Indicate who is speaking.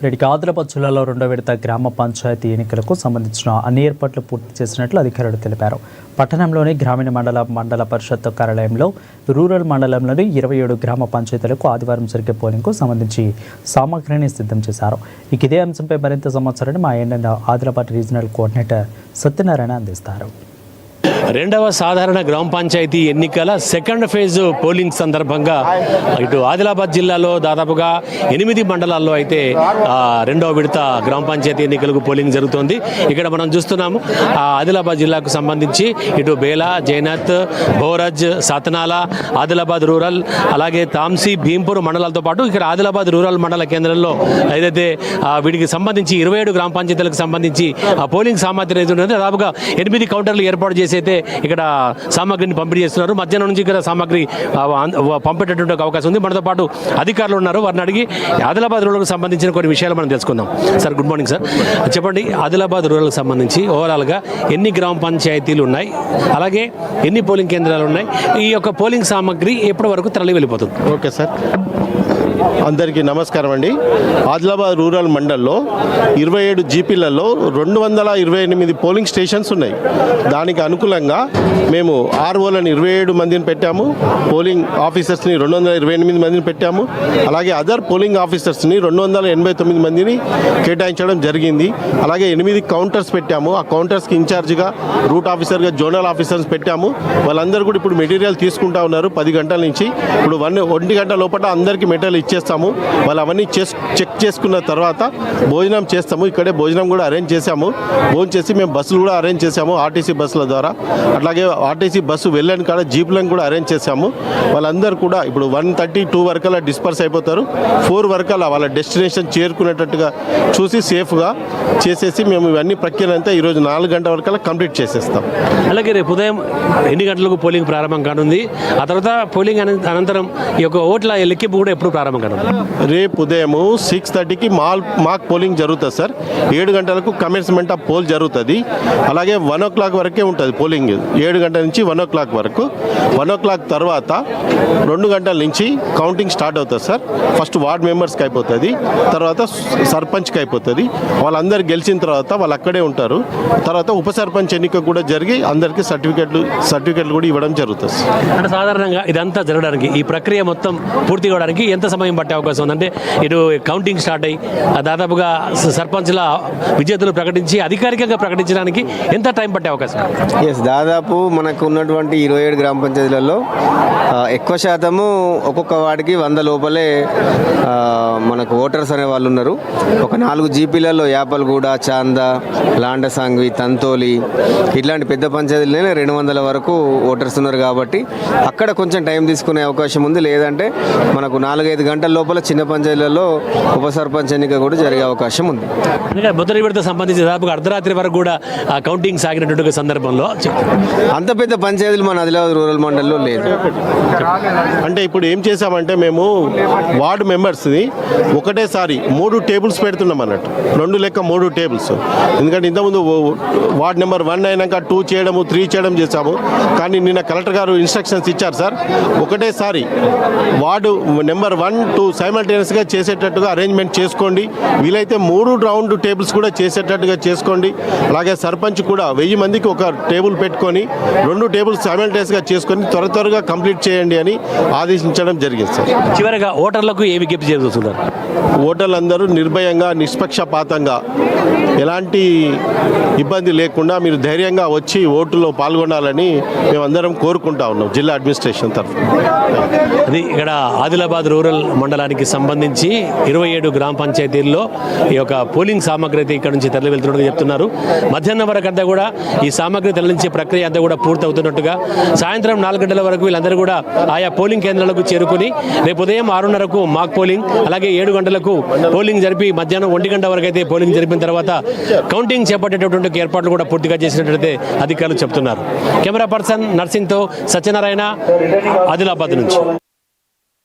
Speaker 1: రెడ్డికి ఆదిలాబాద్ జిల్లాలో రెండో విడత గ్రామ పంచాయతీ ఎన్నికలకు సంబంధించిన అన్ని ఏర్పాట్లు పూర్తి చేసినట్లు అధికారులు తెలిపారు. పట్టణంలోని గ్రామీణ మండల పరిషత్ కార్యాలయంలో రూరల్ మండలంలోని 27 గ్రామ పంచాయతీలకు ఆదివారం జరిగే పోలింగ్కు సంబంధించి సామగ్రిని సిద్ధం చేశారు. ఇదే అంశంపై మరింత సమాచారాన్ని మా ఆదిలాబాద్ రీజనల్ కోఆర్డినేటర్ సత్యనారాయణ అందిస్తారు.
Speaker 2: రెండవ సాధారణ గ్రామ పంచాయతీ ఎన్నికల సెకండ్ ఫేజ్ పోలింగ్ సందర్భంగా ఇటు ఆదిలాబాద్ జిల్లాలో దాదాపుగా 8 మండలాల్లో అయితే రెండవ విడత గ్రామ పంచాయతీ ఎన్నికలకు పోలింగ్ జరుగుతోంది. ఇక్కడ మనం చూస్తున్నాము ఆదిలాబాద్ జిల్లాకు సంబంధించి ఇటు బేలా, జైనత్, బోరజ్, సతనాల, ఆదిలాబాద్ రూరల్, అలాగే తాంసీ, భీంపూర్ మండలాలతో పాటు ఇక్కడ ఆదిలాబాద్ రూరల్ మండల కేంద్రంలో ఏదైతే వీటికి సంబంధించి 27 గ్రామ పంచాయతీలకు సంబంధించి పోలింగ్ సామర్థ్యం ఏదైతే దాదాపుగా 8 కౌంటర్లు ఏర్పాటు చేసి అయితే ఇక్కడ సామాగ్రిని పంపిణీ చేస్తున్నారు. మధ్యాహ్నం నుంచి ఇక్కడ సామాగ్రి పంపేటటువంటి అవకాశం ఉంది. మనతో పాటు అధికారులు ఉన్నారు, వారిని అడిగి ఆదిలాబాద్ రూరల్కి సంబంధించిన కొన్ని విషయాలు మనం తెలుసుకుందాం. Sir, good morning sir. చెప్పండి, ఆదిలాబాద్ రూరల్కి సంబంధించి ఓవరాల్గా ఎన్ని గ్రామ పంచాయతీలు ఉన్నాయి, అలాగే ఎన్ని పోలింగ్ కేంద్రాలు ఉన్నాయి, ఈ యొక్క పోలింగ్ సామాగ్రి ఎప్పటి వరకు తరలి వెళ్ళిపోతుంది?
Speaker 3: ఓకే సార్, అందరికీ నమస్కారం అండి. ఆదిలాబాద్ రూరల్ మండల్లో 27 జీపీలలో 228 పోలింగ్ స్టేషన్స్ ఉన్నాయి. దానికి అనుకూలంగా మేము ఆర్ఓలను 27 మందిని పెట్టాము, పోలింగ్ ఆఫీసర్స్ని 228 మందిని పెట్టాము, అలాగే అదర్ పోలింగ్ ఆఫీసర్స్ని 289 మందిని కేటాయించడం జరిగింది. అలాగే 8 కౌంటర్స్ పెట్టాము. ఆ కౌంటర్స్కి ఇన్ఛార్జ్గా రూట్ ఆఫీసర్గా జోనల్ ఆఫీసర్స్ పెట్టాము. వాళ్ళందరూ కూడా ఇప్పుడు మెటీరియల్ తీసుకుంటా ఉన్నారు 10 గంటల నుంచి. ఇప్పుడు 1 గంట లోపల అందరికీ మెటీరియల్ ఇచ్చేస్తాము. వాళ్ళు అవన్నీ చెక్ చేసుకున్న తర్వాత భోజనం చేస్తాము. ఇక్కడే భోజనం కూడా అరేంజ్ చేశాము. భోజనం చేసి మేము బస్సులు కూడా అరేంజ్ చేశాము ఆర్టీసీ బస్సుల ద్వారా. అట్లాగే ఆర్టీసీ బస్సు వెళ్ళని కాడ జీపులను కూడా అరేంజ్ చేశాము. వాళ్ళందరూ కూడా ఇప్పుడు 1:32 వరకల్లా డిస్పర్స్ అయిపోతారు. 4 వరకల్లా వాళ్ళ డెస్టినేషన్ చేరుకునేటట్టుగా చూసి సేఫ్గా చేసేసి మేము ఇవన్నీ ప్రక్రియ అంతా ఈరోజు 4 గంటల వరకల్లా కంప్లీట్ చేసేస్తాం.
Speaker 2: అలాగే రేపు ఉదయం ఎన్ని గంటలకు పోలింగ్ ప్రారంభం కానుంది? ఆ తర్వాత పోలింగ్ అనంతరం ఈ యొక్క ఓట్ల లెక్కింపు కూడా ఎప్పుడు ప్రారంభం కానుంది?
Speaker 3: రేపు ఉదయం 6:30కి మాక్ పోలింగ్ జరుగుతుంది సార్. 7 గంటలకు కమెన్స్మెంట్ ఆఫ్ పోల్ జరుగుతుంది. అలాగే 1 o'clock వరకే ఉంటుంది పోలింగ్. 7 గంటల నుంచి 1 o'clock వరకు. 1 o'clock తర్వాత 2 గంటల నుంచి కౌంటింగ్ స్టార్ట్ అవుతుంది సార్. ఫస్ట్ వార్డ్ మెంబర్స్కి అయిపోతుంది, తర్వాత సర్పంచ్కి అయిపోతుంది. వాళ్ళందరూ గెలిచిన తర్వాత వాళ్ళు అక్కడే ఉంటారు. తర్వాత ఉప సర్పంచ్ ఎన్నిక కూడా జరిగి అందరికీ సర్టిఫికెట్లు కూడా ఇవ్వడం జరుగుతుంది.
Speaker 2: అంటే సాధారణంగా ఇదంతా జరగడానికి, ఈ ప్రక్రియ మొత్తం పూర్తి కావడానికి ఎంత సమయం పట్టే అవకాశం ఉందంటే ఇటు కౌంటింగ్ స్టార్ట్ అయ్యి దాదాపుగా సర్పంచ్ల విజేతలు ప్రకటించి అధికారికంగా ప్రకటించడానికి ఎంత టైం పట్టే అవకాశం?
Speaker 4: దాదాపు మనకు ఉన్నటువంటి 27 గ్రామ పంచాయతీలలో ఎక్కువ శాతము ఒక్కొక్క వార్డుకి 100 లోపలే మనకు ఓటర్స్ అనే వాళ్ళు ఉన్నారు. ఒక 4 జీపీలలో యాపల్గూడ, చాంద, లాండసాంగ్వి, తంతోలి ఇట్లాంటి పెద్ద పంచాయతీలనే 200 వరకు ఓటర్స్ ఉన్నారు. కాబట్టి అక్కడ కొంచెం టైం తీసుకునే అవకాశం ఉంది. లేదంటే మనకు 4-5 గంటల లోపల చిన్న పంచాయతీలలో ఉప సర్పంచ్ ఎన్నిక కూడా జరిగే అవకాశం ఉంది.
Speaker 2: మొదటి విడత సంబంధించి దాదాపుగా అర్ధరాత్రి వరకు కూడా కౌంటింగ్ సాగినటువంటి సందర్భంలో
Speaker 4: అంత పెద్ద పంచాయతీలు మన ఆదిలాబాద్ రూరల్ మండలంలో లేదు.
Speaker 3: అంటే ఇప్పుడు ఏం చేసామంటే మేము వార్డు మెంబర్స్ని ఒకటేసారి 3 టేబుల్స్ పెడుతున్నాం అన్నట్టు. 2 లెక్క 3 టేబుల్స్. ఎందుకంటే ఇంతకుముందు వార్డ్ నెంబర్ 1 అయినాక 2 చేయడము, 3 చేయడం చేశాము. కానీ నిన్న కలెక్టర్ గారు ఇన్స్ట్రక్షన్స్ ఇచ్చారు సార్, ఒకటేసారి వార్డు నెంబర్ 1, 2 సైమల్టేనియస్గా చేసేటట్టుగా అరేంజ్మెంట్ చేసుకోండి. వీలైతే 3 రౌండ్ టేబుల్స్ కూడా చేసేటట్టుగా చేసుకోండి. అలాగే సర్పంచ్ కూడా 1000 మందికి ఒక టేబుల్ పెట్టుకొని 2 టేబుల్స్ సైమల్టేనియస్గా చేసుకొని త్వరగా కంప్లీట్ చేయండి అని ఆదేశించడం జరిగింది సార్.
Speaker 2: చివరిగా ఓటర్లకు ఏ విజ్ఞప్తి చేస్తున్నారు?
Speaker 3: ఓటర్లందరూ నిర్భయంగా, నిష్పక్షపాతంగా, ఎలాంటి ఇబ్బంది లేకుండా మీరు ధైర్యంగా వచ్చి ఓటులో పాల్గొనాలని మేమందరం కోరుకుంటా ఉన్నాం జిల్లా అడ్మినిస్ట్రేషన్ తరఫున.
Speaker 2: అది ఇక్కడ ఆదిలాబాద్ రూరల్ మండలానికి సంబంధించి 27 గ్రామ పంచాయతీల్లో ఈ యొక్క పోలింగ్ సామాగ్రి అయితే ఇక్కడ నుంచి తరలి వెళ్తున్నట్టుగా చెప్తున్నారు. మధ్యాహ్నం వరకు అంతా కూడా ఈ సామాగ్రి తరలించే ప్రక్రియ అంతా కూడా పూర్తవుతున్నట్టుగా, సాయంత్రం 4 గంటల వరకు వీళ్ళందరూ కూడా ఆయా పోలింగ్ కేంద్రాలకు చేరుకుని రేపు ఉదయం 6:30కు మాక్ పోలింగ్, అలాగే 7 గంటలకు పోలింగ్ జరిపి మధ్యాహ్నం 1 గంట వరకు అయితే పోలింగ్ జరిపిన తర్వాత కౌంటింగ్ చేపట్టేటటువంటి ఏర్పాట్లు కూడా పూర్తిగా చేసినట్లయితే అధికారులు చెప్తున్నారు. కెమెరా పర్సన్ నర్సింగ్తో సత్యనారాయణ, ఆదిలాబాద్ నుంచి.